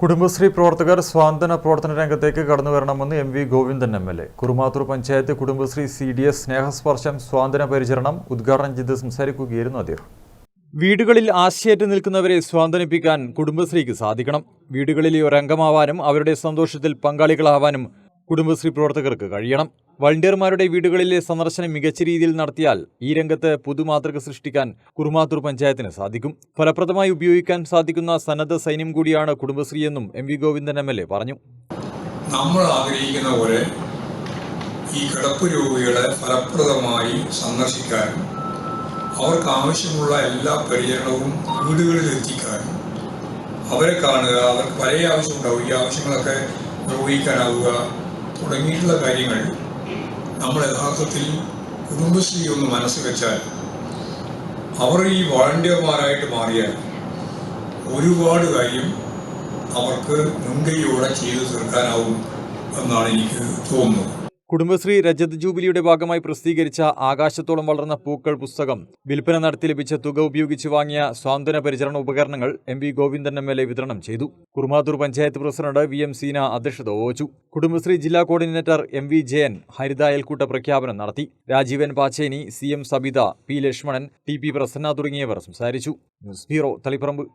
കുടുംബശ്രീ പ്രവർത്തകർ സ്വാന്തന പ്രവർത്തന രംഗത്തേക്ക് കടന്നുവരണമെന്ന് M V Govindan MLA. Kurumathur panchayat Kudumbashree CDS സ്നേഹസ്പർശം സ്വാന്തന പരിചരണം ഉദ്ഘാടനം ചെയ്ത് സംസാരിക്കുകയായിരുന്നു അദ്ദേഹം. വീടുകളിൽ ആശയേറ്റ് നിൽക്കുന്നവരെ സ്വാന്തനിപ്പിക്കാൻ കുടുംബശ്രീക്ക് സാധിക്കണം. വീടുകളിലെ ഒരംഗമാവാനും അവരുടെ സന്തോഷത്തിൽ പങ്കാളികളാവാനും കുടുംബശ്രീ പ്രവർത്തകർക്ക് കഴിയണം. വളണ്ടിയർമാരുടെ വീടുകളിലെ സന്ദർശനം മികച്ച രീതിയിൽ നടത്തിയാൽ ഈ രംഗത്ത് പുതുമാതൃക സൃഷ്ടിക്കാൻ കുറുമാത്തൂർ പഞ്ചായത്തിന് സാധിക്കും. ഫലപ്രദമായി ഉപയോഗിക്കാൻ സാധിക്കുന്ന സന്നദ്ധ സൈന്യം കൂടിയാണ് കുടുംബശ്രീയെന്നും എം വി ഗോവിന്ദൻ എം.എൽ.എ. പറഞ്ഞു. നമ്മൾ ആഗ്രഹിക്കുന്ന പോലെ ഈ കിടപ്പ് രോഗികളെ ഫലപ്രദമായി സന്ദർശിക്കാനും അവർക്ക് ആവശ്യമുള്ള എല്ലാ പരിചരണവും വീടുകളിൽ എത്തിക്കാനും അവരെ കാണുക, അവർക്ക് പല ആവശ്യമുണ്ടാവും, ഈ ആവശ്യങ്ങളൊക്കെ നിർവഹിക്കാനാവുക തുടങ്ങിയിട്ടുള്ള കാര്യങ്ങൾ നമ്മൾ യഥാർത്ഥത്തിൽ കുടുംബശ്രീ ഒന്ന് മനസ്സ് വെച്ചാൽ അവർ ഈ വോളണ്ടിയർമാരായിട്ട് മാറിയാൽ ഒരുപാട് കാര്യം അവർക്ക് മുൻകൈയോടെ ചെയ്തു തീർക്കാനാവും എന്നാണ് എനിക്ക് തോന്നുന്നത്. കുടുംബശ്രീ രജത ജൂബിലിയുടെ ഭാഗമായി പ്രസിദ്ധീകരിച്ച ആകാശത്തോളം വളർന്ന പൂക്കൾ പുസ്തകം വിൽപ്പന നടത്തി ലഭിച്ച തുക ഉപയോഗിച്ച് വാങ്ങിയ സ്വാന്തന പരിചരണ ഉപകരണങ്ങൾ എം വി ഗോവിന്ദൻ എം.എൽ.എ. വിതരണം ചെയ്തു. Kurumathur panchayat president VM. സീന അധ്യക്ഷത വഹിച്ചു. കുടുംബശ്രീ ജില്ലാ കോർഡിനേറ്റർ എം.വി. ജയൻ ഹരിത അയൽക്കൂട്ട പ്രഖ്യാപനം നടത്തി. Rajeevan Pacheni, CM Sabitha, P. Lakshmanan, T.P. Prasanna തുടങ്ങിയവർ സംസാരിച്ചു. News bureau, Taliparamba.